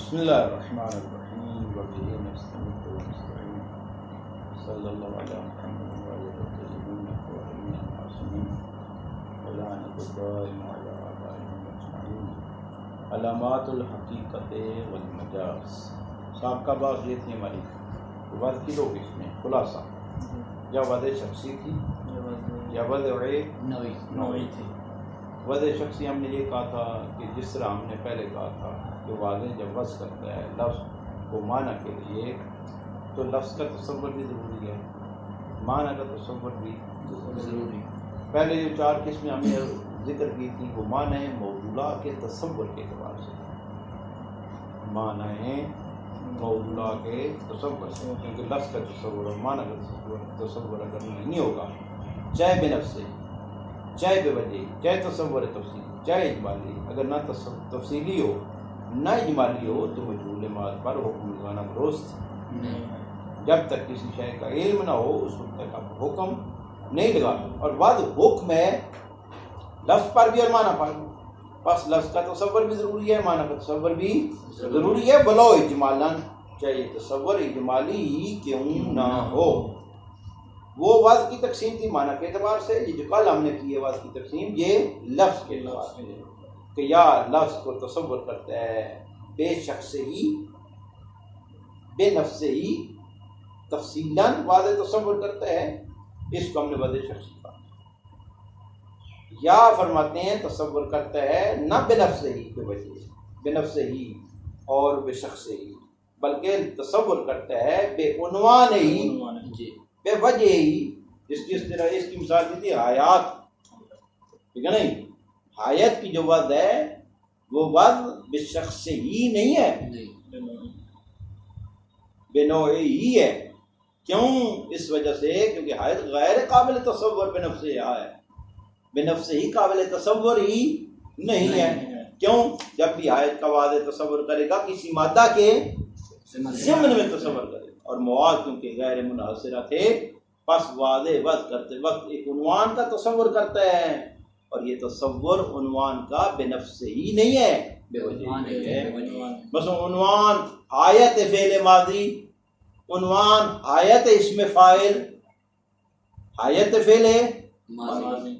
بسم اللہ الرحمن الرحیم وبہ نستعین ونستعین صلی اللہ علیہ محمد وعلی الطیبین الطاہرین المعصومین ولعنۃ الدائمۃ علی اعدائہم اجمعین۔ علامات الحقیقت والمجاز۔ سابقہ بات یہ تھی ہماری بات کی لوگ اس میں خلاصہ یا وعدے شخصی تھی یا وعدے نوعی تھی۔ وعدے شخصی ہم نے یہ کہا تھا کہ جس طرح ہم نے پہلے کہا تھا کہ واضح جب وصف کرتا ہے لفظ کو معنی کے لیے تو لفظ کا تصور بھی ضروری ہے، معنی کا تصور بھی ضروری۔ پہلے جو چار قسمیں ہم نے ذکر کی تھی وہ معنی موضوعہ کے تصور کے اعتبار سے، معنی موضوعہ کے تصور سے، کیونکہ لفظ کا تصور اور معنی کا تصور اگر نہیں ہوگا، چاہے بنفس سے، چاہے بے وجہ، چاہے تصور تفصیلی، چاہے اجمالی، اگر نہ تفصیلی ہو نہ اجمالی ہو تو مجہول مال پر حکم لگانا درست نہیں ہے۔ جب تک کسی شے کا علم نہ ہو اس وقت تک آپ حکم نہیں لگانا، اور بعد حکم ہے لفظ پر بھی اور معنی پر بھی، بس لفظ کا تصور بھی ضروری ہے، معنی کا تصور بھی ضروری ہے، بلو اجمالاً، چاہے تصور اجمالی ہی کیوں نہ ہو۔ وہ وضع کی تقسیم تھی معنی کے اعتبار سے، یہ جو کل ہم نے کی ہے وضع کی تقسیم یہ لفظ کے اعتبار سے کہ یا لفظ کو تصور کرتا ہے بے شخص ہی بے نفس ہی تفصیلاً واضح تصور کرتا ہے، اس کو ہم نے واضح شخصی کہا۔ یا فرماتے ہیں تصور کرتا ہے نہ بے نفس ہی بے وجہ، بے نفس ہی اور بے شخص ہی، بلکہ تصور کرتا ہے بے عنوان ہی بے وجہ ہی، جس طرح اس کی مثال دی تھی حیات، ٹھیک ہے نہیں، حیات کی جو وضع ہے وہ وضع بے شخص ہی نہیں ہے، بے نوع ہی ہے۔ کیوں؟ اس وجہ سے کیونکہ حیات غیر قابل تصور بے نفس ہے، بے نفس ہی قابل تصور ہی نہیں ہے۔ کیوں؟ جب بھی حیات کا واضح تصور کرے گا کسی مادہ کے ضمن میں تصور کرے گا، اور مواد کیونکہ غیر منحصرہ تھے پس واضح وضع کرتے وقت ایک عنوان کا تصور کرتا ہے، اور یہ تصور عنوان کا بے نفس ہی نہیں ہے، بے وجہ ہے۔ بس عنوان آیت فعل ماضی، عنوان آیت اسم فاعل، آیت فعل ماضی،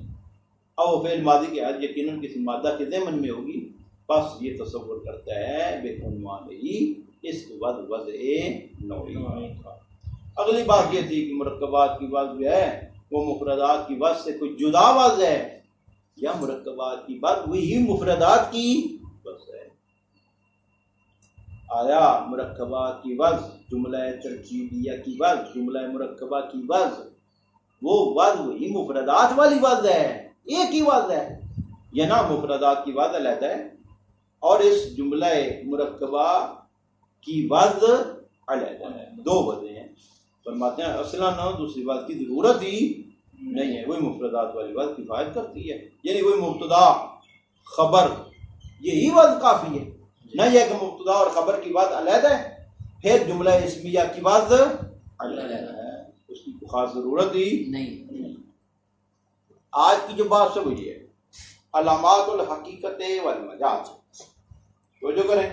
اور فعل ماضی کے عد یقیناً کسی مادہ کے ضمن میں ہوگی، بس یہ تصور کرتا ہے بے عنوان ہی، اس کو وضع نوعی تھا۔ اگلی بات یہ تھی کہ مرکبات کی وضع جو ہے وہ مفردات کی وضع سے کوئی جدا وضع ہے یا مرکبات کی وضع وہی مفردات کی وضع ہے۔ آیا مرکبات کی وضع جملہ ترکیبیہ کی وضع، جملہ مرکبہ کی وضع وہ وضع وہی مفردات والی وضع ہے، ایک ہی وضع ہے، یا نہ مفردات کی وضع علیحدہ ہے اور اس جملہ مرکبہ کی وضع علیحدہ ہے، دو وضع ہیں۔ فرماتے ہیں اصلاً دوسری بات کی ضرورت ہی نہیں ہے، وہی مفردات والی وضع کفایت کرتی ہے، یعنی وہی مبتدا خبر یہی وضع کافی ہے، نہ یہ کہ مبتدا اور خبر کی وضع علیحدہ ہے پھر جملہ اسمیہ کی وضع علیحدہ ہے، اس کی خاص ضرورت ہی نہیں۔ آج کی جو بات ہے وہ یہ ہے علامات الحقیقت والمجاز، تو جو کریں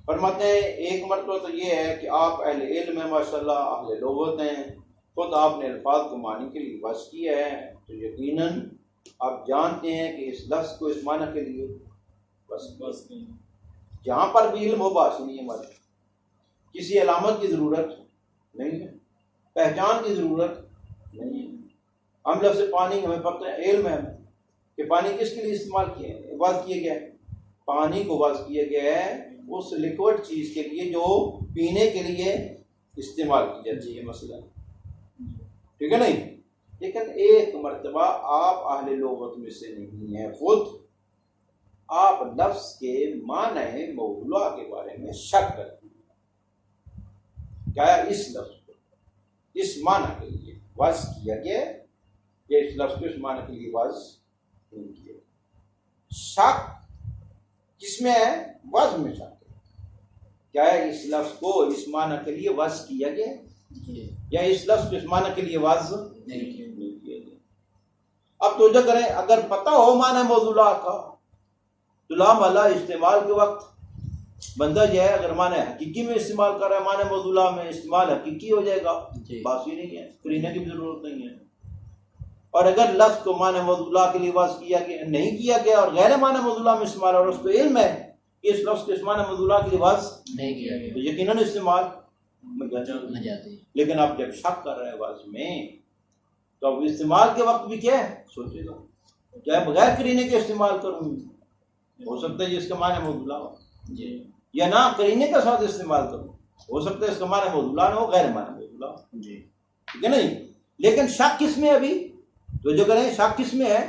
فرماتے ہیں ایک مرتبہ تو یہ ہے کہ آپ اہل علم ہیں ماشاءاللہ، اہل لغت ہیں، خود آپ نے الفاظ کو معنی کے لیے وضع کیا ہے تو یقیناً آپ جانتے ہیں کہ اس لفظ کو اس معنی کے لیے وضع جہاں پر بھی علم ہو باسی نہیں ہے، ہمارے کسی علامت کی ضرورت نہیں ہے، پہچان کی ضرورت نہیں ہے۔ ہم لفظ پانی ہمیں پتہ ہے، علم ہے کہ پانی کس کے لیے استعمال وضع کیا گیا ہے، پانی کو وضع کیا گیا ہے اس لیکوڈ چیز کے لیے جو پینے کے لیے استعمال کی جاتی ہے مثلا، ٹھیک ہے نہیں، لیکن ایک مرتبہ آپ اہل لغت میں سے نہیں ہیں، خود آپ لفظ کے معنی موضوعہ کے بارے میں شک کرتے ہیں، کیا اس لفظ کو اس معنی کے لیے وضع کیا گیا یا اس لفظ کو اس معنی کے لیے وضع نہیں کیا گیا؟ شک کس میں ہے؟ وضع میں شک ہے، کیا اس لفظ کو اس معنی کے لیے وضع کیا گیا یا اس لفظ کو اس معنی کے لیے وضع نہیں کیا گیا؟ اب توجہ کریں، اگر پتہ ہو معنی موضوعہ کا تو لام اللہ استعمال کے وقت بندہ جو ہے اگر معنی حقیقی میں استعمال کر رہا ہے معنی موضوعہ میں استعمال حقیقی ہو جائے گا، بات ہی نہیں ہے، قرینے کی بھی ضرورت نہیں ہے۔ اور اگر لفظ کو معنی موضوعہ کے لیے وضع کیا کہ نہیں کیا گیا اور غیر معنی موضوعہ میں استعمال اور اس کو علم ہے کہ اس لفظ کو اس معنی موضوعہ کے لیے وضع نہیں کیا گیا تو یقیناً استعمال مجازی۔ لیکن آپ جب شک کر رہے ہیں وضع میں تو اب استعمال کے وقت بھی کیا ہے سوچے گا کیا بغیر قرینے کے استعمال کروں، ہو سکتا ہے جس کا معنی موضوعہ ہو جی یا نہ قرینے کے ساتھ استعمال کروں، ہو سکتا ہے اس کا معنی موضوعہ نہ ہو غیر معنی موضوعہ ہو، جی ٹھیک ہے نہیں۔ لیکن شک کس میں ابھی تو جو کریں شک کس میں ہے،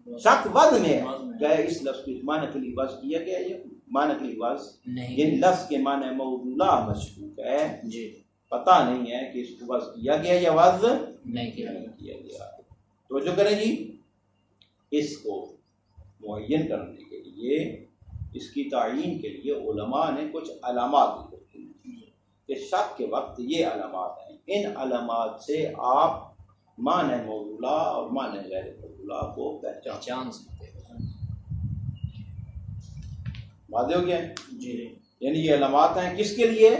شک وضع میں ہے، کیا اس لفظ کو معنی کے لیے وضع کیا گیا ہے یا معنی کے لیے وضع نہیں، یعنی لفظ کے معنی موضوعہ مشکوک ہے، جی پتہ نہیں ہے کہ اس کو وضع کیا گیا یا وضع نہیں کیا گیا۔ نہیں کیا گیا۔ تو جو کریں جی اس کو معین کرنے کے لیے اس کی تعین کے لیے علماء نے کچھ علامات لکھی کہ شک کے وقت یہ علامات ہیں، ان علامات سے آپ معنی موضوعہ اور معنی غیر موضوعہ کو پہچان سکتے ہیں۔ واضح ہو گیا؟ جی یعنی یہ علامات ہیں کس کے لیے؟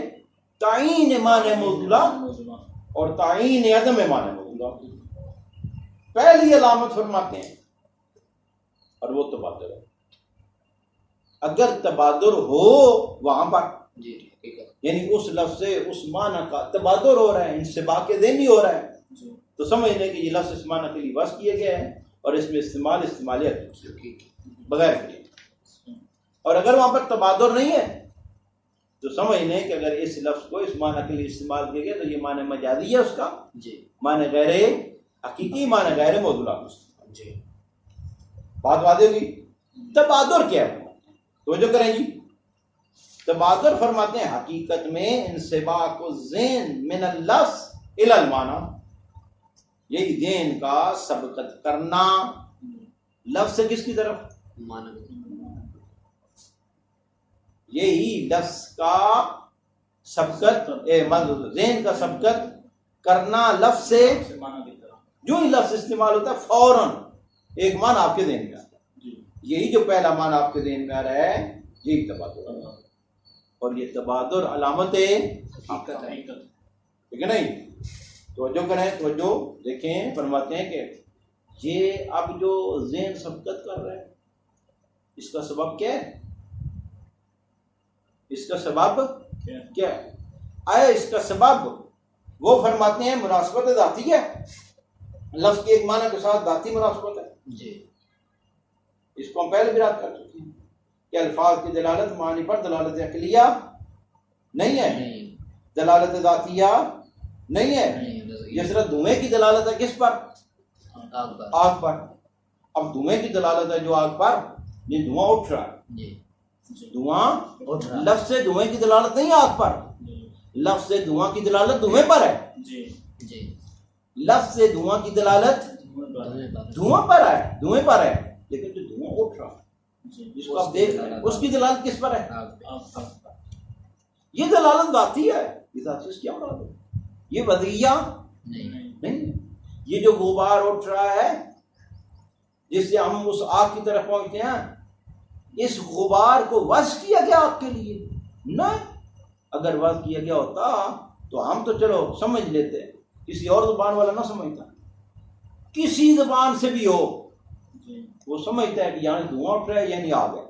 تعین معنی موضوعہ اور تعین عدم معنی موضوعہ۔ پہلی علامت فرماتے ہیں اور وہ تبادر ہے، اگر تبادر ہو وہاں پر جی حقیقت یعنی اس لفظ سے اس معنی کا تبادر ہو رہا ہے، انسباق ذہنی ہو رہا ہے تو سمجھ لیں کہ یہ لفظ اس معنی کے لیے وضع کیا گیا ہے اور اس میں استعمال بغیر کیے۔ اور اگر وہاں پر تبادر نہیں ہے تو سمجھ لیں کہ اگر اس لفظ کو اس معنی کے لیے استعمال کیا گیا تو یہ معنی مجازی ہے، اس کا جی معنی غیر حقیقی، معنی غیر موضوعہ۔ جی بات واضح ہوگی؟ تبادر کیا ہے توجہ کریں جی۔ تبادر فرماتے ہیں حقیقت میں انسباق الذہن من اللفظ الی المعنی، یہی ذہن کا سبقت کرنا لفظ سے کس کی طرف، معنی یہی لفظ کا سبقت ذہن کا سبقت کرنا لفظ سے، جو ہی لفظ استعمال ہوتا ہے فوراً ایک معنی آپ کے ذہن میں آتا ہے، یہی جو پہلا معنی آپ کے ذہن میں آ رہا ہے یہی تبادر ہے، اور یہ تبادر علامت حقیقت ہے۔ ٹھیک ہے نہیں؟ توجہ کریں، توجہ دیکھیں، فرماتے ہیں کہ یہ اب جو ذہن سبقت کر رہا ہے اس کا سبب کیا ہے، اس کا سبب کیا ہے؟ آئے اس کا سبب وہ فرماتے ہیں مناسبت ذاتی ہے، لفظ کے ایک معنی کے ساتھ ذاتی مناسبت ہے، جی اس کو ہم پہلے بھی رات کر چکے ہیں کہ الفاظ کی دلالت معنی پر دلالت عقلیہ نہیں ہے، نہیں دلالت ذاتیہ نہیں ہے، نہیں، یہ صرف دھوئیں کی دلالت ہے کس پر، آگ پر آگ پر۔ اب دھوئیں کی دلالت ہے جو آگ پر، یہ دھواں اٹھ رہا ہے، جی دھواں اٹھ رہا ہے۔ لفظ سے دھوئیں کی دلالت نہیں آگ پر، لفظ سے دھواں کی دلالت دھوئیں پر ہے، جی لفظ سے دھواں کی دلالت دھواں پر ہے، دھوئیں پر ہے، لیکن جو دھواں اٹھ رہا ہے جس کو آپ دیکھ رہے ہیں اس کی دلالت کس پر ہے، یہ دلالت ذاتی ہے، یہ ذات سے کیا مراد ہے، یہ وضعیہ نہیں، یہ جو غبار اٹھ رہا ہے جس سے ہم اس آگ کی طرف پہنچتے ہیں، اس غبار کو وضع کیا گیا آپ کے لیے نہیں، اگر وضع کیا گیا ہوتا تو ہم تو چلو سمجھ لیتے، کسی اور زبان والا نہ سمجھتا، کسی زبان سے بھی ہو وہ سمجھتا ہے کہ یعنی دھواں اٹھ رہا ہے یعنی آگ ہے،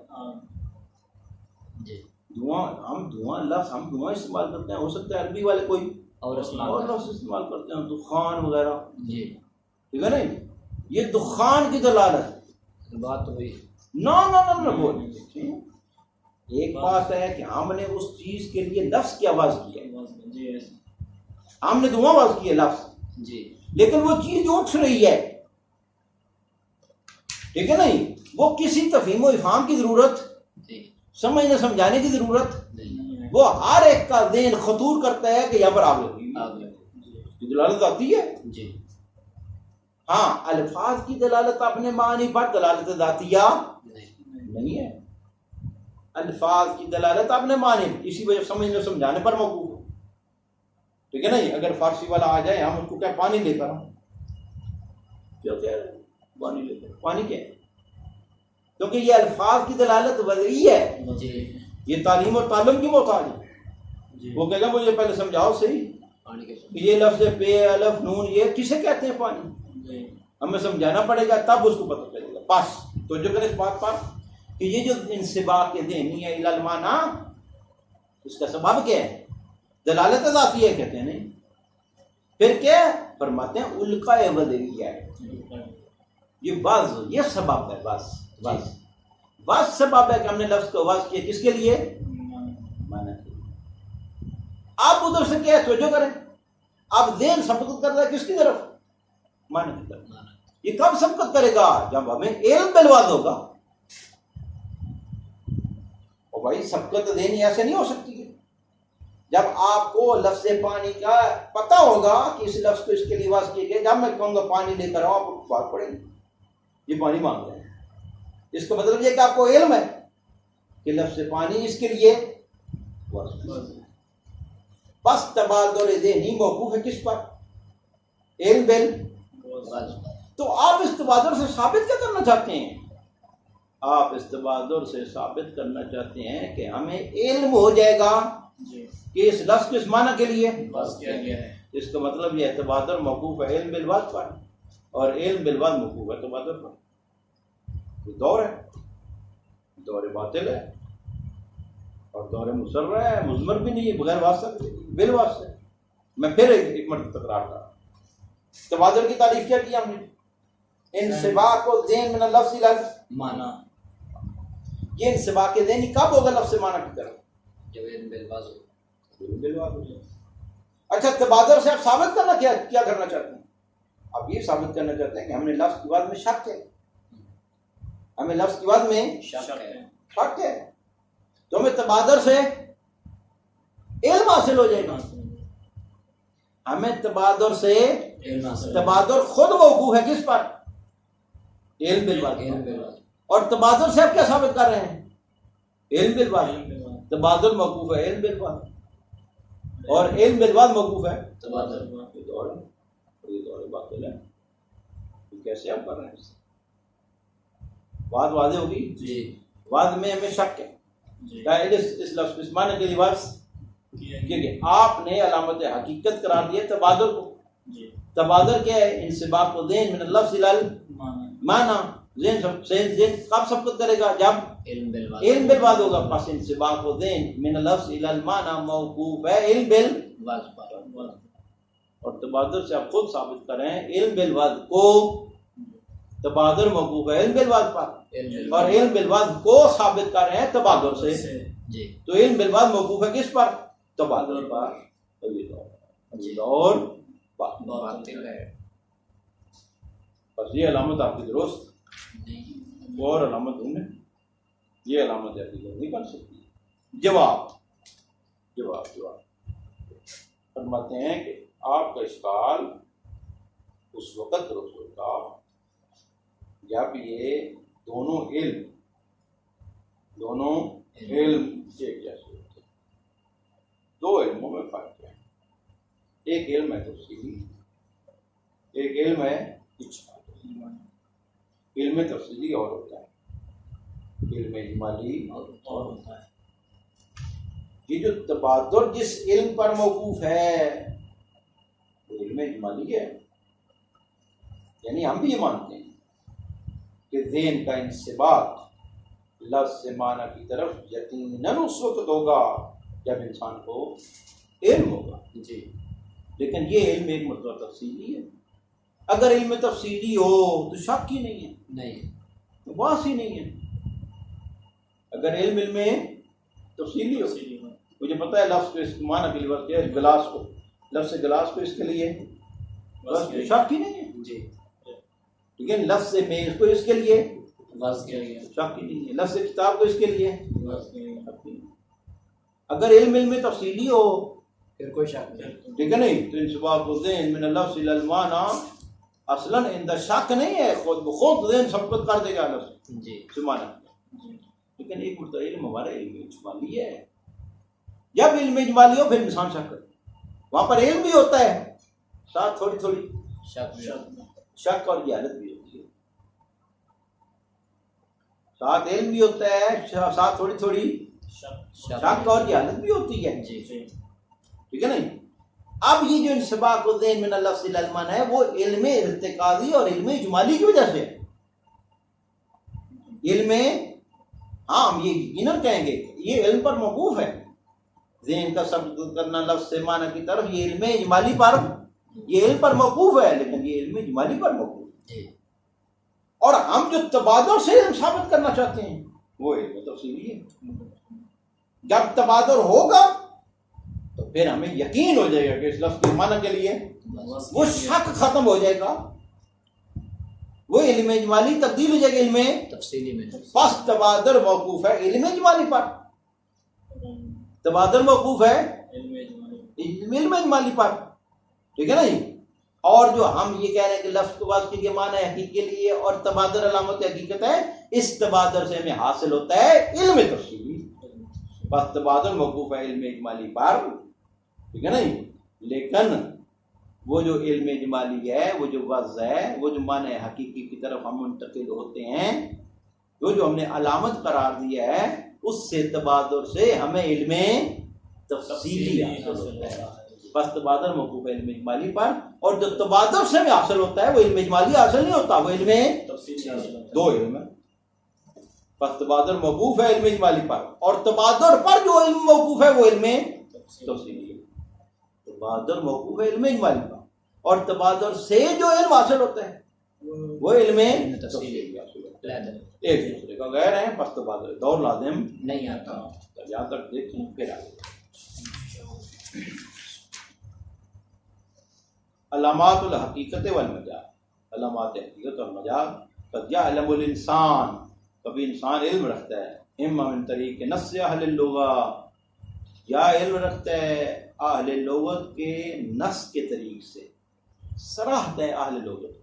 دھواں ہم دھواں لفظ ہم دھواں استعمال کرتے ہیں، ہو سکتا ہے عربی والے کوئی اور لفظ استعمال کرتے ہیں، دخان وغیرہ، جی ٹھیک ہے نہیں، یہ دخان کی دلالت بات تو ہوئی نہ وہ نہیں دیکھیں، ایک بات ہے کہ ہم نے اس چیز کے لیے لفظ کیا وضع کیا، ہم نے دھواں وضع کیا لفظ، جی لیکن وہ چیز جو اٹھ رہی ہے ٹھیک ہے نہیں، وہ کسی تفہیم و افہام کی ضرورت، جی سمجھنے سمجھانے کی ضرورت، نہیں، وہ ہر ایک کا ذہن خطور کرتا ہے کہ یہاں پر آگ لگی آگ ہوئی، لگی، یہ دلالت آتی ہے۔ جی ہاں الفاظ کی دلالت اپنے معنی پر دلالت ذاتیہ نہیں ہے، الفاظ کی دلالت اپنے معنی اسی وجہ سمجھنے سمجھانے پر موقوف ہے، ٹھیک ہے نہیں، اگر فارسی والا آ جائے ہم اس کو کیا پانی لے کر کیا کہہ رہے ہیں؟ پانی لے کر، پانی کیا ہے؟ کیونکہ یہ الفاظ کی دلالت وضعی ہے، جی یہ تعلیم اور تعلم کی محتاج ہے. جی. وہ کہے گا مجھے پہلے سمجھاؤ صحیح پانی کے کہ یہ لفظ پے الف نون یہ کسے کہتے ہیں پانی. جی. ہمیں سمجھانا پڑے گا تب اس کو پتہ چلے گا. پاس تو جو کرے اس بات پر کہ یہ جو انسباق ذہنی ہے الی المعنی اس کا سبب کیا ہے؟ دلالت ذاتی ہے کہتے ہیں. نہیں پھر کیا فرماتے ہیں القاء وزریہ ہے. یہ بعض یہ سبب ہے. بعض سبب ہے کہ ہم نے لفظ کو واضح کیا کس کے لیے؟ معنی کے لیے. آپ ادھر سے کیا توجہ کریں. آپ ذہن سبقت کر رہا ہے کس کی طرف؟ معنی کی طرف. یہ کب سبقت کرے گا؟ جب ہمیں علم بالواضح ہوگا. اور بھائی سبقت ذہنی ایسے نہیں ہو سکتی ہے. جب آپ کو لفظ پانی کا پتہ ہوگا کہ اس لفظ کو اس کے لیے واضح کیا گیا. جب میں کہوں گا پانی لے کر آؤ آپ کو بات پڑے گی یہ پانی مانگ رہے ہیں. اس کا مطلب یہ کہ آپ کو علم ہے کہ لفظ پانی اس کے لیے بس تبادل ذہنی موقوف ہے کس پر؟ علم بل. تو آپ اس تبادل سے ثابت کیا کرنا چاہتے ہیں؟ آپ اس تبادل سے ثابت کرنا چاہتے ہیں کہ ہمیں علم ہو جائے گا کہ اس لفظ کس معنی کے لیے کیا گیا ہے. اس کا مطلب یہ تبادل موقوف ہے علم بالواضح پر اور علم بالواضح موقوف ہے تبادل پر. دور ہے دور باطل ہے اور دور مسرہ ہے. مضمر بھی نہیں ہے بغیر واسطہ بال واسطہ. میں پھر ایک مرتبہ تکرار کر رہا ہوں. تبادل کی تعریف کیا کی ہم نے؟ انسباق و ذہن من اللفظ الى معنی. یہ انسباق ذہنی کب ہوگا لفظ معنی کی طرف؟ جب علم بالواضح ہو. اچھا تبادل سے آپ ثابت کرنا کیا کرنا چاہتے ہیں؟ آپ یہ ثابت کرنا چاہتے ہیں کہ ہم نے لفظ کی بات میں شک ہے. ہمیں لفظ کی بات میں شک ہے تو ہمیں تبادل سے علم حاصل ہو جائے گا. ہمیں تبادل سے تبادل خود موقوف ہے کس پر؟ علم بالواضح. اور تبادل سے آپ کیا ثابت کر رہے ہیں؟ علم بالواضح. تبادل موقوف ہے علم بالواضح اور علم بالواضح موقوف ہے تبادل. یہ دور باطل ہے. کیسے آپ کر رہے ہیں؟ بات واضح ہوگی. جی. واضح میں ہمیں شک ہے اس لفظ اس معنی کے لباس کیونکہ آپ نے علامت حقیقت قرار دیا تبادل کو. تبادل کیا ہے؟ انسباق و ذہن من اللفظ الى المعنی. ذہن کب ثبت کرے گا؟ جب علم بالواضح ہوگا. پس انسباق و ذہن من اللفظ الى المعنی موقوف ہے علم بالواضح. اور تبادل سے آپ خود ثابت کریں علم بالواضح کو تبادل موقوف ہے علم بالواضح پر اور علم بالواضح کو ثابت کر رہے ہیں تبادل سے. تو علم بالواضح موقوف ہے کس پر؟ تبادل پر. اور باطل ہے. بس یہ علامت آپ کی درست اور علامت ڈھونڈیں. یہ علامت نہیں بن سکتی. جواب فرماتے ہیں کہ آپ کا اشکال اس وقت درست ہوتا جب یہ دونوں علم ایک جیسے ہوتے. دو علموں میں فرق ہے. ایک علم ہے تفصیلی ایک علم ہے اجمالی. علم تفصیلی اور ہوتا ہے علم اجمالی اور ہوتا ہے. یہ جو تبادل جس علم پر موقوف ہے وہ علم اجمالی ہے. یعنی ہم بھی یہ مانتے ہیں کہ ذہن کا انسباق لفظ سے معنی کی طرف یقیناً اس وقت ہوگا جب انسان کو علم ہوگا. جی. لیکن یہ علم ایک مرتبہ تفصیلی ہے. اگر علم تفصیلی ہو تو شک ہی نہیں ہے. نہیں باس ہی نہیں ہے. اگر علم تفصیلی ہو مجھے پتہ ہے لفظ کو اس کو معنی کے لیے کیا ہے گلاس کو لفظ گلاس کو اس کے لیے بس شک ہی نہیں ہے. جی. لیکن لفظ میز کو اس کے لیے شک ہی نہیں ہے. لفظ کتاب کو اس کے لیے اگر علم تفصیلی ہو پھر کوئی شک نہیں. ٹھیک ہے نہیں. تو انسباق الذہن من اللفظ الى المعنی اصلاً اندر شک نہیں ہے. خود بخود ذہن ثبت کر دے گا لفظ سے معنی. لیکن ایک مرتبہ علم ہمارا علم اجمالی ہے. جب علم اجمالی ہو پھر انسان شک کرے. وہاں پر علم بھی ہوتا ہے ساتھ تھوڑی تھوڑی شک اور جہالت بھی ہوتی ہے. ساتھ علم بھی ہوتا ہے ساتھ تھوڑی تھوڑی شک اور جہالت بھی ہوتی ہے، جی ٹھیک ہے نا؟ اب یہ جو انسباق الذہن من اللفظ الى المعنى ہے وہ علم ارتقاضی اور علم اجمالی کی وجہ سے، علم عام یہ یقیناً کہیں گے یہ علم پر موقوف ہے، ذہن کا سبق کرنا لفظ سے معنی کی طرف یہ علم اجمالی پر، یہ علم پر موقوف ہے، لیکن یہ علم اجمالی پر موقوف ہے، اور ہم جو تبادر سے علم ثابت کرنا چاہتے ہیں وہ علم تفصیلی ہے۔ جب تبادر ہوگا تو پھر ہمیں یقین ہو جائے گا کہ اس لفظ کے معنی کے لیے وہ شک ختم ہو جائے گا، وہ علم اجمالی تبدیل ہو جائے گا علم تفصیلی میں۔ پس تبادر موقوف ہے علم اجمالی پر، تبادر موقوف ہے علم اجمالی پر، ٹھیک ہے نا جی؟ اور جو ہم یہ کہہ رہے ہیں کہ لفظ کو واسطے کے معنی حقیقت کے لیے اور تبادر علامت حقیقت ہے، اس تبادر سے ہمیں حاصل ہوتا ہے علم تفصیلی، بس تبادر موقوف ہے علم اجمالی پر، ٹھیک ہے نا جی؟ لیکن وہ جو علم اجمالی ہے، وہ جو وضع ہے، وہ جو معنی حقیقی کی طرف ہم منتقل ہوتے ہیں، وہ جو ہم نے علامت قرار دیا ہے، اس سے تبادر سے ہمیں علم تفصیلی حاصل ہوتا ہے، بس تبادر موقوف ہے علم اجمالی پر، اور جو تبادر سے ہمیں حاصل ہوتا ہے وہ علم اجمالی حاصل نہیں ہوتا، وہ علم دو علم ہے، بس تبادر موقوف ہے علم اجمالی پر، اور تبادر پر جو علم موقوف ہے وہ علم تفصیلی ہے، تبادر موقوف ہے علم اجمالی پر، اور تبادر سے جو علم حاصل ہوتا ہے وہ علم تفصیلی حاصل ہوتا ہے، ایک دوسرے کا غیر ہے، بس تبادر دور لازم نہیں آتا۔ یہاں تک دیکھیں پھر آگے علامات الحقیقت والمجاز، علامات حقیقت اور مجاز، قد یعلم الانسان، کبھی انسان علم رکھتا ہے، اما من طریق نص اہل اللغہ، یا علم رکھتا ہے اہل لغت کے نص کے طریق سے، صراحت ہے اہل لغت،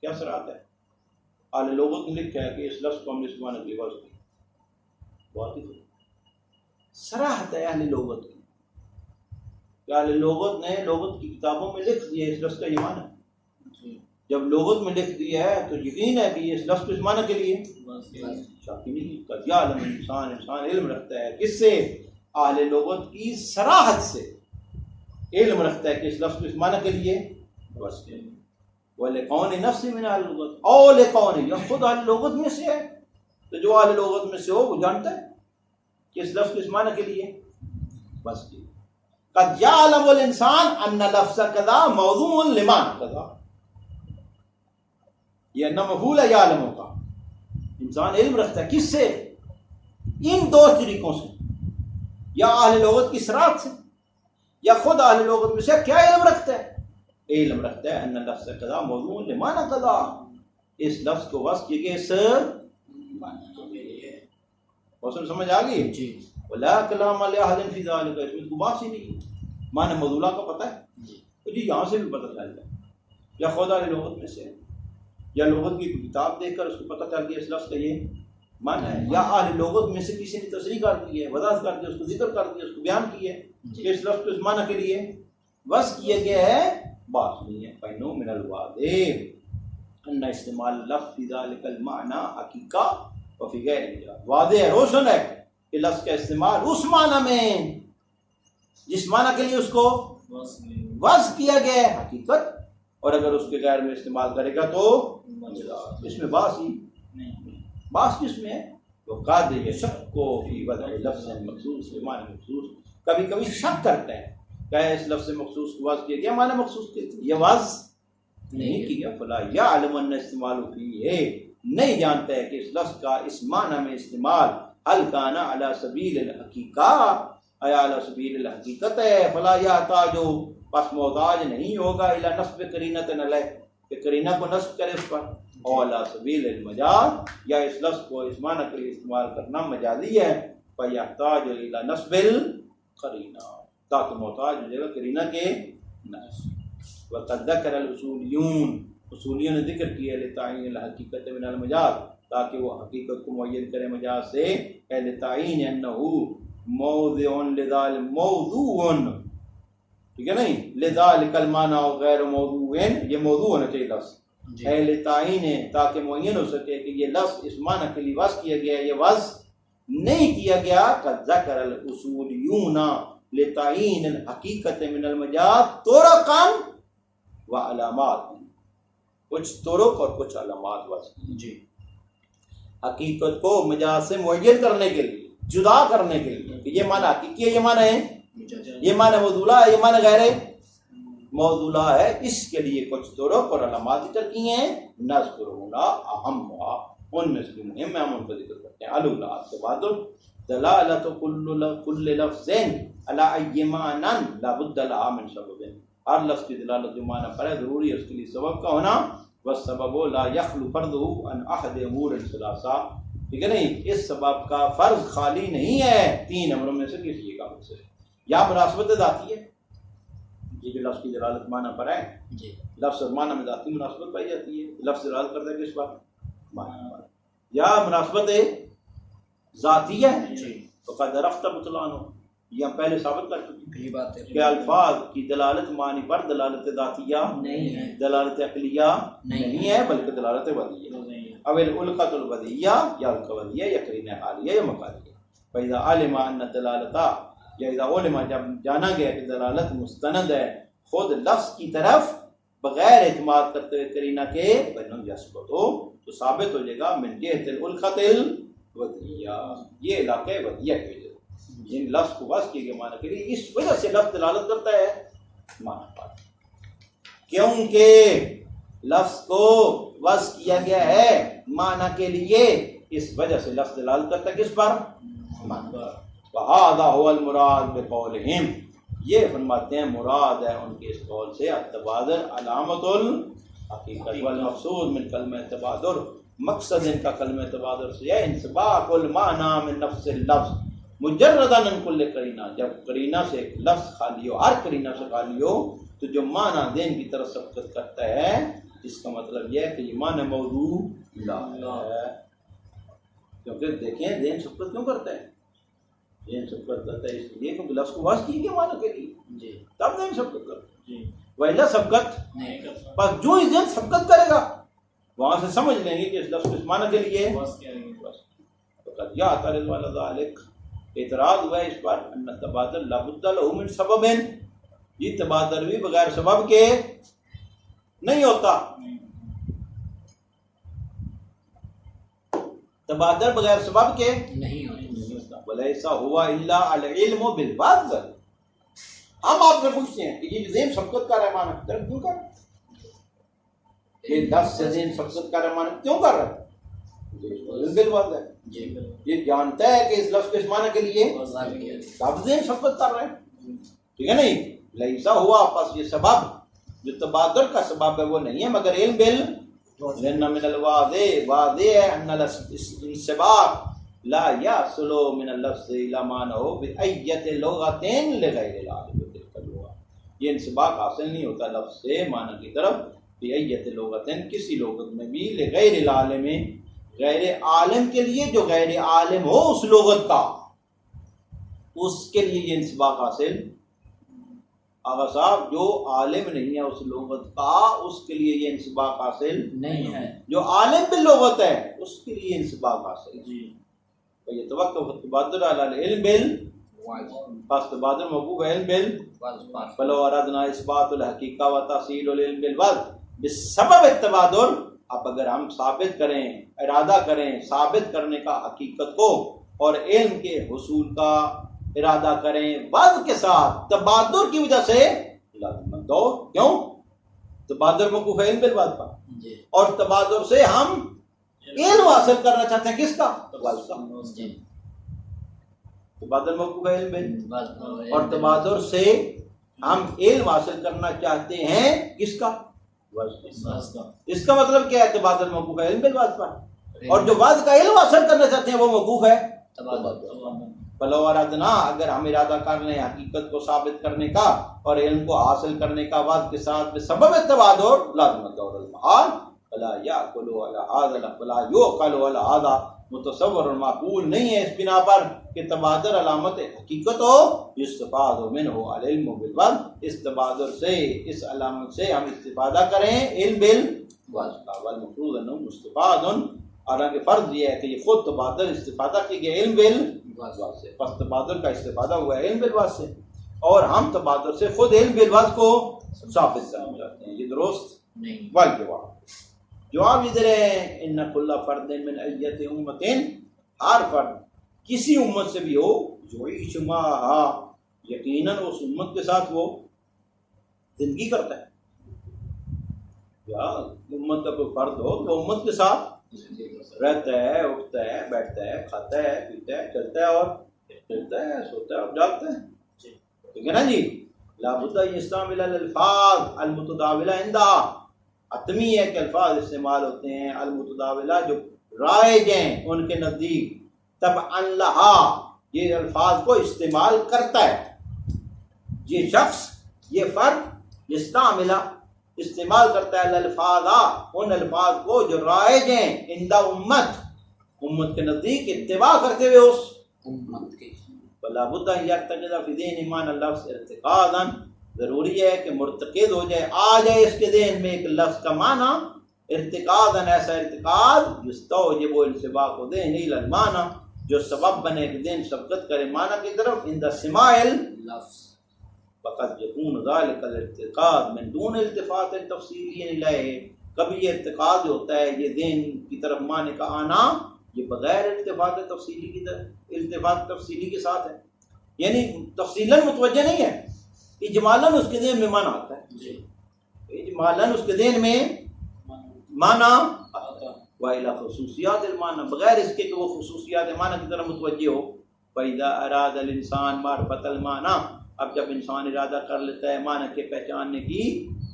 کیا صراحت ہے؟ اہل لغت نے لکھا ہے کہ اس لفظ کو ہم نے سبحان اللہ کی بات ہی صراحت ہے اہل لغت کی، کہ اہل لغت نے لغت کی کتابوں میں لکھ دیا اس لفظ کا یہ معنی ہے، جب لغت میں لکھ دیا ہے تو یقین ہے کہ یہ اس لفظ کو اس معنی کے لیے شاکی نہیں کرتا، یا علم انسان علم رکھتا ہے کس سے؟ اہل لغت کی صراحت سے علم رکھتا ہے کہ اس لفظ کو اس معنی کے لیے بس وَلِقَوْنِ نَفْسِ مِنْ اہل لغت، او لِقَوْنِ، یا خود اہل لغت میں سے ہے، تو جو اہل لغت میں سے ہو وہ جانتا ہے کہ اس لفظ کو اس معنی کے لیے بس کی قد یعلم الانسان ان لفظ کذا موضوع لمعنى کذا، یہ نہ مفعول ہے یعلم کا، انسان علم رکھتا ہے کس سے؟ ان دو طریقوں سے، یا اہل لغت کی صراحت سے، یا خود اہل لغت میں سے کیا علم رکھتا ہے؟ علم رکھتا ہے ان لفظ کذا موضوع لمعنى کذا، اس لفظ کو وصف کیے گئے اس وصف سمجھ آ گئی جی؟ ولا کلام لاحد فی ذلک، اس میں کوئی بات ہی نہیں، معنی موضوع کا پتہ ہے جی، یہاں سے بھی پتہ چل جائے، یا خود اہل لغت میں سے ہے، یا لغت کی کتاب دیکھ کر اس کو پتہ چل گیا اس لفظ کا یہ معنی ہے، یا اہل لغت میں سے کسی نے تصریح کر دی ہے، وضاحت کر دی، اس کو ذکر کر دیا، اس کو بیان کیا ہے کہ اس لفظ کو اس معنی کے لیے بس کیا گیا ہے، بات نہیں ہے۔ فَإِنَّهُ مِنَ الْوَاضِحِ أَنَّ اسْتِعْمَالَ اللَّفْظِ فِي ذَلِكَ الْمَعْنَى حَقِيقَةٌ وَفِي غَيْرِ مَجَازٍ، واضح ہے، روشن ہے کہ لفظ کا استعمال اس معنی میں جس معنی کے لیے اس کو وضع کیا گیا ہے حقیقت، اور اگر اس کے غیر میں استعمال کرے گا تو اس میں باس ہی باس کس میں ہے؟ تو قاد شک کو فی وضع لفظ مخصوص معنی مخصوص، کبھی کبھی شک کرتا ہے کہ اس لفظ مخصوص کو وضع کیا گیا معنی مخصوص کے لیے، یہ وضع نہیں کیا، فلا یعلم ان استعمال فیہ، نہیں جانتا ہے کہ اس لفظ کا اس معنی میں استعمال هل كان على سبیل الحقیقہ، آیا علی سبیل الحقیقت ہے، فلا یحتاج، پس محتاج نہیں ہوگا الی نصب قرینۃ علیہ، کہ قرینہ کو نصب کرے اس پر، او علی سبیل المجاز، یا اس لفظ کو اس معنی کے لیے استعمال کرنا مجازی ہے، فیحتاج الی نصب القرینہ، تاکہ محتاج ہو جائے گا قرینہ کے نصب۔ وقد ذکر الاصولیون، اصولیوں نے ذکر کیا لتعین الحقیقت من المجاز، تاکہ وہ حقیقت کو معین کرے مجاز سے، لتعین انہ موضع لذالک موضوع، ٹھیک ہے نہیں، لذالک المعنی غیر موضوع، یہ موضوع ہونا چاہیے لفظ ہے، لتعین، تاکہ معین ہو سکے کہ یہ لفظ اس معنی کے لیے وضع کیا گیا ہے، یہ وضع نہیں کیا گیا کہ ذکر الاصولیون لتعین الحقیقت من المجاز طرقا و علامات، کچھ طرق اور کچھ علامات وضع جی حقیقت کو مجاز سے معین کرنے کے لیے، جدا کرنے کے لیے کہ یہ معنی حقیقی ہے، یہ معنی ہے، یہ معنی موضوعہ ہے، یہ معنی غیر موضوعہ ہے، اس کے لیے کچھ طرق اور علامات ذکر کی ہیں، نذکرہا اہمھا، ان میں سے مهم ہے، ہم ان کو ذکر کرتے ہیں۔ الاولی التبادل، دلالت کل لفظ علی ای معنی لا بد لها من سبب، ہر لفظ کی دلالت جو معنی پر ہے ضروری ہے اس کے لیے سبب کا ہونا، والسبب لا یخلو فرضہ عن احد امور ثلاثہ، ٹھیک ہے نہیں، اس سبب کا فرض خالی نہیں ہے تین امروں میں سے کسی ایک امر سے، یا مناسبت ذاتی ہے، یہ جو لفظ کی دلالت معنی پر ہے، جی لفظ اور معنی میں ذاتی مناسبت پائی جاتی ہے، لفظ دلالت کرتا ہے کس پر، معنی پر، یا مناسبت ذاتی ہے جی تو قد رفت بطلانو، یہ ہم پہلے ثابت کر چکے ہیں یہ بات ہے کہ الفاظ کی دلالت معنی پر دلالت ذاتیہ نہیں ہے، دلالت عقلیہ نہیں ہے بلکہ دلالت ودیہ، اب الالقۃ الودیہ یا القودیہ یا قرینہ حالیہ یا مقالیہ، فاذا علم ان الدلالۃ، یا اذا علم جب جانا گیا کہ دلالت مستند ہے خود لفظ کی طرف بغیر اعتماد کرتے ہوئے قرینہ کے بنم یثبت ہو تو ثابت ہو جائے گا من جہت الالقۃ الودیہ، یہ علاقہ ودیہ کے لیے جن لفظ کو وضع کیے گئے معنی کے لیے، اس وجہ سے لفظ دلالت کرتا ہے معنی پر، کیونکہ لفظ کو وضع کیا گیا ہے معنی کے لیے، اس وجہ سے لفظ دلالت کرتا ہے کس پر، معنی پر۔ وَهَذَا هُوَ الْمُرَادُ بِقَوْلِهِمْ، یہ فرماتے ہیں مراد ہے ان کے اس قول سے التبادل علامت الحقیقت، والمقصود من کلمہ تبادل، مقصد ان کا کلمہ تبادل سے ہے انسباق المعنی من نفس اللفظ مجردا من کل قرینہ، جب قرینہ سے ایک لفظ خالی ہو، ہر قرینہ سے خالی ہو تو جو معنی ذہن کی طرف سبقت کرتا ہے، جس کا مطلب یہ ہے کہ یہ معنی موضوع لا ہے، کیونکہ دیکھیں ذہن سبقت کیوں کرتا ہے، ذہن سبقت کرتا ہے اس لیے کیونکہ لفظ کو وضع کی گیا معنی کے لیے، جی تب ذہن سبقت کرتا ہے، جی وَإِلَّا سبقت نہیں کرتا بس جو ہی ذہن سبقت کرے گا وہاں سے سمجھ لیں گے کہ اس لفظ کو اس معنی کے لیے بس کیا ہے بس فقط یا اعتراض والا ذالک، اعتراض ہوا ہے اس پر ان تبادل لا بد له من سبب، یہ تبادل بھی بغیر سبب کے نہیں ہوتا، تبادل بغیر سبب کے نہیں ہوتا، ولیس ہوا الا العلم بالوضع، ہم آپ سے پوچھتے ہیں کہ یہ ذہن سبقت کا رہا معنی درد کیوں کر رہا ہے؟ یہ لفظ سے ذہن سبقت کا رہا معنی کیوں کر رہا ہے؟ بالوضع ہے، جی یہ جانتا ہے کہ اس لفظ کے اس معنی کے لیے تب ذہن سبقت کر رہے ہیں، ٹھیک ہے نہیں، لیسا ہوا پس یہ سبب جو تبادل کا سبب ہے وہ نہیں ہے مگر علم لأن من الواضح واضح ہے ان الانسباق لا يحصل من اللفظ الى معنه بأية لغة لغير العالم تلك اللغة، یہ انسباق حاصل نہیں ہوتا لفظ سے معنی کی طرف بأية لغة کسی لغت میں بھی لغیر العالم، غیر عالم کے لیے جو غیر عالم ہو اس لغت کا، اس کے لیے یہ انسباق حاصل، آغا صاحب جو عالم نہیں ہے اس لغت کا اس کے لیے یہ انسباق حاصل نہیں ہے، جو عالم باللغت ہے اس کے لیے انسباق حاصل، جی یہ توقف تبادل علی العلم بال پس تبادل موقوف علم بال فلو اردنا اثبات الحقیقہ و تحصیل العلم بالوضع بسبب التبادل، اب اگر ہم ثابت کریں، ارادہ کریں ثابت کرنے کا حقیقت کو اور علم کے حصول کا ارادہ کریں وضع کے ساتھ تبادل کی وجہ سے لازم دو، کیوں تبادل موقوف علم بالوضع پر، جی اور تبادل سے ہم علم حاصل کرنا چاہتے ہیں کس کا، وضع کا، جی تبادل موقوف علم بال، اور اور تبادل سے ہم علم حاصل کرنا چاہتے ہیں کس کا، وضع کا، اس کا مطلب کیا ہے تبادل موقوف ہے علم بالوضع پر، اور جو وضع کا علم حاصل کرنا چاہتے ہیں وہ موقوف ہے فلو ارادنا، اگر ہم ارادہ کر لیں حقیقت کو ثابت کرنے کا اور علم کو حاصل کرنے کا وضع کے ساتھ بسبب التبادل لازم الدور المحال فلا یعقل علی هذا فلا یعقل علی هذا، متصور اور معقول نہیں ہے اس بنا پر کہ تبادل علامت حقیقت ہو، یستفاد منہ العلم بالوضع، اس تبادل سے اس علامت سے ہم استفادہ کریں علم بالوضع کا، والمفروض انه مستفاد حالانکہ فرض یہ ہے کہ یہ خود تبادل استفادہ کی گیا علم بالواضح سے، پس تبادل کا استفادہ ہوا ہے علم بالواضح سے، اور ہم تبادل سے خود علم بالواضح کو ثابت کرنا چاہتے ہیں، یہ درست نہیں۔ والجواب جواب ادھر ہے ان کل فرد من ایت امت، ہر فرد کسی امت سے بھی ہو، جو معہا یقیناً اس امت کے ساتھ وہ زندگی کرتا ہے، یا امت کا کوئی فرد ہو تو امت کے ساتھ رہتا ہے، اٹھتا ہے، بیٹھتا ہے، کھاتا ہے، پیتا ہے، چلتا ہے اور چلتا ہے، سوتا ہے اور جاگتا ہے، ٹھیک ہے نا جی۔ لابد یستعمل الالفاظ المتداولہ عندہ، حتمی ہے کہ الفاظ استعمال ہوتے ہیں المتداولہ جو رائج ہیں ان کے نزدیک، تبعا لہا یہ الفاظ کو استعمال کرتا ہے، یہ شخص یہ فرد یستعمل استعمال کرتا ہے الفاظ ان الفاظ کو جو رائج ہیں عند امت کے نزدیک اتباع کرتے ہوئے اس امت کی بلا بدہ یرتقد فی ذہن ایمان اللفظ ارتقادا، ضروری ہے کہ مرتقد ہو جائے، آ جائے اس کے ذہن میں ایک لفظ کا معنی ارتقادا، ایسا ارتقاد یستوجب انسباق ذہن الی المعنی جو سبب بنے کہ ذہن سبقت کرے معنی کی طرف عند سماع لفظ، فقط یکون ذلک الارتقاد من دون التفات تفصیلی الیہ، کبھی یہ ارتقاد ہوتا ہے یہ ذہن کی طرف معنی کا آنا یہ بغیر التفات تفصیلی کی طرف التفات تفصیلی کے ساتھ ہے، یعنی تفصیلاً متوجہ نہیں ہے، اجمالاً اس کے ذہن میں معنی آتا ہے، جی اجمالاً اس کے ذہن میں معنی وَإِلَى خصوصیات المعنی، بغیر اس کے کہ وہ خصوصیات معنی کی طرف متوجہ ہو۔ فَإِذَا أَرَادَ الْإِنسَانُ مَعْرِفَةَ الْمَعْنَى، اب جب انسان ارادہ کر لیتا ہے معنی کے پہچاننے کی،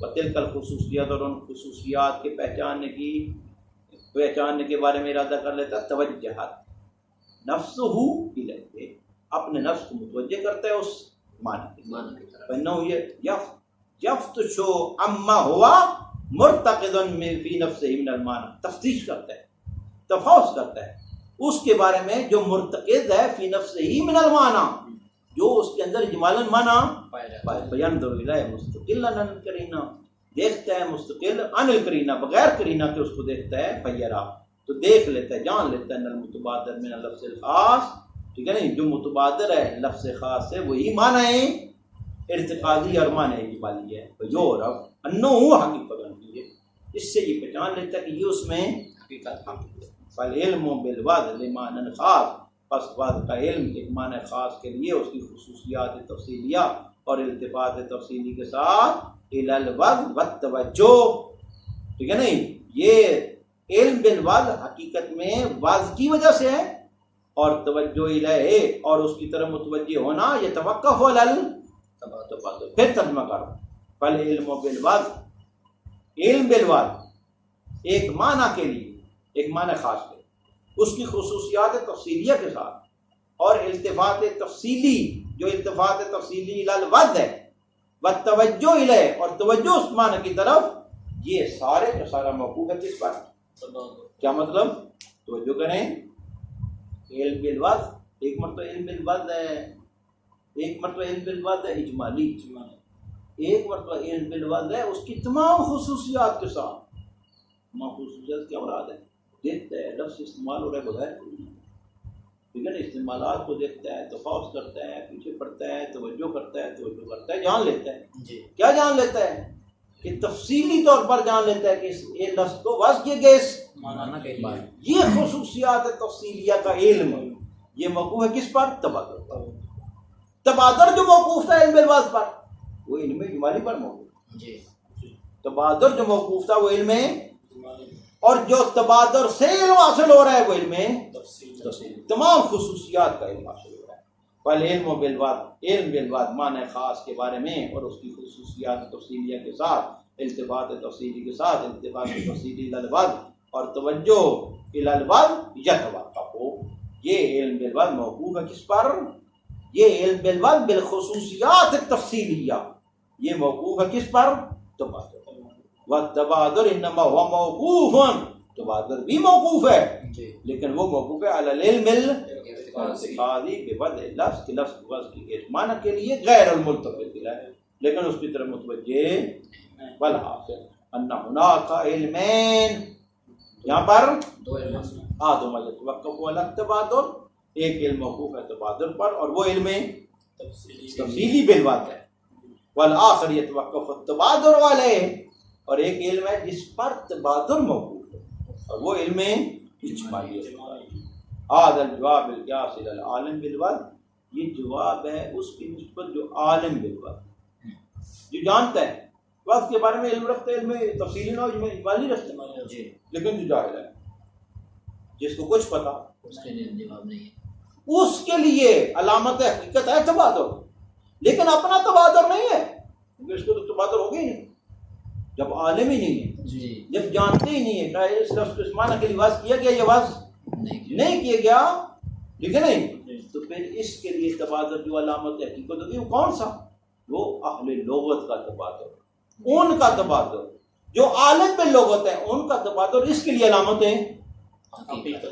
وَتِلْكَ الْخُصُوصِيَاتُ، اور ان خصوصیات کے پہچاننے کے بارے میں ارادہ کر لیتا ہے، توجہت نفسہ الیہ، اپنے نفس کو متوجہ کرتا ہے اس معنی کی طرف، فَإِنَّهُ یفتش عما ہوا مرتقد فی نفسہ من المعنی، تفتیش کرتا ہے، تفحص کرتا ہے اس کے بارے میں جو مرتقد ہے فی نفسہ من المعنی، جو اس کے اندر اجمالاً معنی فینظر الیہ مستقلا عن القرینہ، دیکھتا ہے مستقل عن القرینہ بغیر قرینہ کے اس کو دیکھتا ہے، فیرا تو دیکھ لیتا ہے، جان لیتا ہے، ان المتبادر من اللفظ الخاص، ٹھیک ہے نا، جو متبادر ہے لفظ خاص سے وہی معنی ہے ارتقادی اور معنی اجمالی ہے، یعرف انہ حقیقت ہے، اس سے یہ پہچان لیتا ہے کہ یہ اس میں حقیقت ہے، فالعلم بالوضع لمعنی خاص، پس وضع کا علم ایک معنی خاص کے لیے اس کی خصوصیات تفصیلیہ اور التفات تفصیلی کے ساتھ الی الوضع والتوجہ، ٹھیک ہے نہیں، یہ علم بالوضع حقیقت میں وضع کی وجہ سے ہے، اور توجہ الیہ اور اس کی طرف متوجہ ہونا یہ توقف علی التبادل، پھر ترجمہ کرو، فالعلم بالوضع، علم بالوضع ایک معنی کے لیے ایک معنی خاص کے اس کی خصوصیات تفصیلیہ کے ساتھ، اور التفات تفصیلی جو التفات تفصیلی الی الوضع ہے، والتوجہ الیہ اور توجہ اس معنی کی طرف، یہ سارے کا سارا موقوف ہے کس پر؟ کیا مطلب؟ توجہ کریں، علم بالوضع ایک مرتبہ علم بالوضع ہے، ایک مرتبہ علم بالوضع ہے اجمالی، ایک مرتبہ علم بالوضع ہے اس کی تمام خصوصیات کے ساتھ، تمام خصوصیات کیا مراد ہے؟ دیکھتا ہے لفظ استعمال ہو رہا ہے بغیر ٹھیک ہے نا، استعمالات کو دیکھتا ہے، تفاوت کرتا ہے، پیچھے پڑتا ہے، توجہ کرتا ہے، جان لیتا ہے، جی کیا جان لیتا ہے؟ کہ تفصیلی طور پر جان لیتا ہے کہ یہ لفظ کو وضع کیے گئے اس معنی کے لیے، یہ خصوصیات تفصیلیہ کا علم یہ موقوف ہے کس پر؟ تبادر پر، تبادر جو موقوف تھا علم بالوضع پر وہ علم اجمالی پر موقوف، جی تبادر جو موقوف تھا وہ علم، اور جو تبادر سے علم حاصل ہو رہا ہے وہ علم تفصیل، تمام خصوصیات کا علم حاصل ہو رہا ہے، فالعلم بالوضع، علم بالوضع معنی خاص کے بارے میں اور اس کی خصوصیات تفصیلیہ کے ساتھ، التفات تفصیلی کے ساتھ، التفات تفصیلی الی الوضع اور توجہ الی الوضع یتوقف ہو، یہ علم بالوضع موقوف ہے کس پر؟ یہ علم بالوضع بالخصوصیات التفصیلیہ یہ موقوف ہے کس پر؟ تبادر، والتبادر انما هو موقوف، تبادر بھی موقوف ہے جی لیکن وہ موقوف ہے علی العلم الارتقادی بوضع لفظ کے لفظ وضع کی اس معنی کے لیے غیر الملتفت ہے، لیکن اس کی طرف متوجہ، والحاصل ان هناك علمین، یہاں پر دو علم آدم یتوقف علی التبادر، ایک علم موقوف ہے تبادر پر، اور وہ علم تفصیلی بالوضع ہے، والآخر یتوقف التبادر علیہ، اور ایک علم ہے جس پر تبادر موقوف ہے، اور وہ علم اجمالی ہے۔ هذا الجواب القیاس الی العالم بالوضع، یہ جواب ہے اس کی نسبت جو عالم بالوضع، جو جانتا ہے وضع کے بارے میں علم رکھتا ہے، علم تفصیلی نہ اجمالی رکھتا ہے، جی لیکن جو جاہل ہے جس کو کچھ پتا، اس کے لیے جواب نہیں ہے۔ اس کے لیے علامت حقیقت ہے تبادر، لیکن اپنا تبادر نہیں ہے، کیونکہ اس کو تو تبادر ہوگی ہی نہیں جب عالم ہی نہیں ہے، جی جب جانتے ہی نہیں ہے کہ اس لفظ کو اس معنی کے لیے وضع کیا گیا، یہ وضع نہیں کیا گیا، ٹھیک ہے نہیں، تو پھر اس کے لیے تبادر جو علامت حقیقت ہوگی وہ کون سا؟ وہ اہل لغت کا تبادر، ان کا تبادر، جو عالم باللغت ہے ان کا تبادر، اس کے لیے علامت ہے حقیقت۔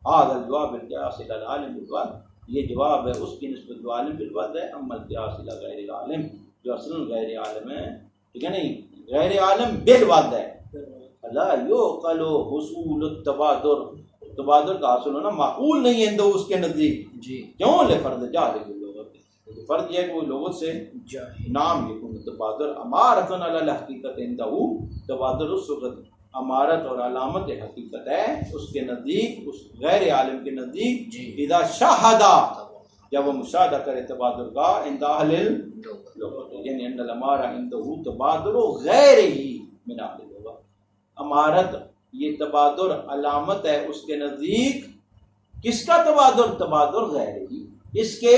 هذا الجواب القياس الى العالم بالوضع، یہ جواب ہے اس کی نسبت جو عالم بالوضع ہے، اما القياس الى غیر العالم جو اصلا غیر عالم ہے، ٹھیک ہے نہیں، غیر عالم بالوضع ہے، لا يعقل حصول التبادر، تبادر کا حاصل ہونا معقول نہیں ہے اس کے نزدیک، جی کیوں؟ لفرض جاہل باللغت، فرض یہ ہے کہ وہ لغت سے جاہل نام یکون تبادر امارتن علی الحقیقت عندہ، تبادر اس وقت امارت اور علامت حقیقت ہے اس کے نزدیک، اس غیر عالم کے نزدیک، جی اذا شاہدہ، جب وہ مشاہدہ کرے تبادر کا، عند اہل لوگ اللغت، یعنی ان الامارہ عندہ تبادر غیر ہی من اہل اللغت، امارت یہ تبادر علامت ہے اس کے نزدیک، کس کا تبادر؟ تبادر غیر ہی، اس کے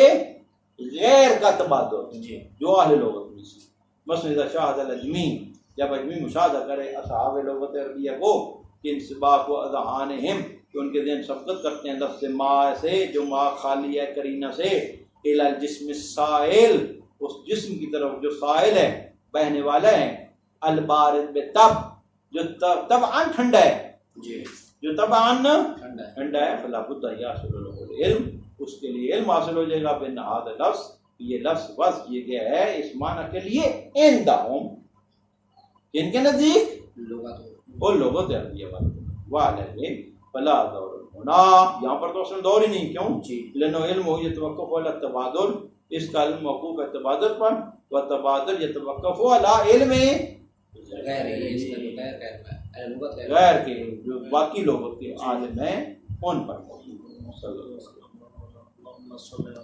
غیر کا تبادر جی جو اہل لغت میں سے، مثلا اذا شاہد الاجمی، جب اجمی مشاہدہ کرے اصحاب لغت عربیہ کو، کہ انسباق و اذہانہم، کہ ان کے ذہن سبقت کرتے ہیں لفظ ما سے جو ما خالی ہے قرینہ سے، الی الجسم السائل، اس جسم کی طرف جو سائل ہے بہنے والا ہے، البارد بتب، جو طبعاً ٹھنڈا ہے، جی جو طبعاً ٹھنڈا ہے۔ ٹھنڈا ہے، فلا بد ان یحصل له العلم، اس کے لیے علم حاصل ہو جائے گا، بن هذا لفظ، یہ لفظ وضع کیے گیا ہے اس معنی کے لیے، عندہم، ان کے نزدیک، لغت وہ لغت عربیہ والے، وعلیہ فلا دور ہونا، یہاں پر تو اصل دور ہی نہیں، کیوں؟ جی لانه علم ہو یتوقف علی التبادر، اس کا علم موقوف ہے تبادر پر، وتبادر یتوقف علی علم غیر ہی، اس کا جو غیر لغت غیر غیر کے، جو باقی لوگوں کے عالم ہیں ان پر۔ صلی اللہ علیہ وسلم۔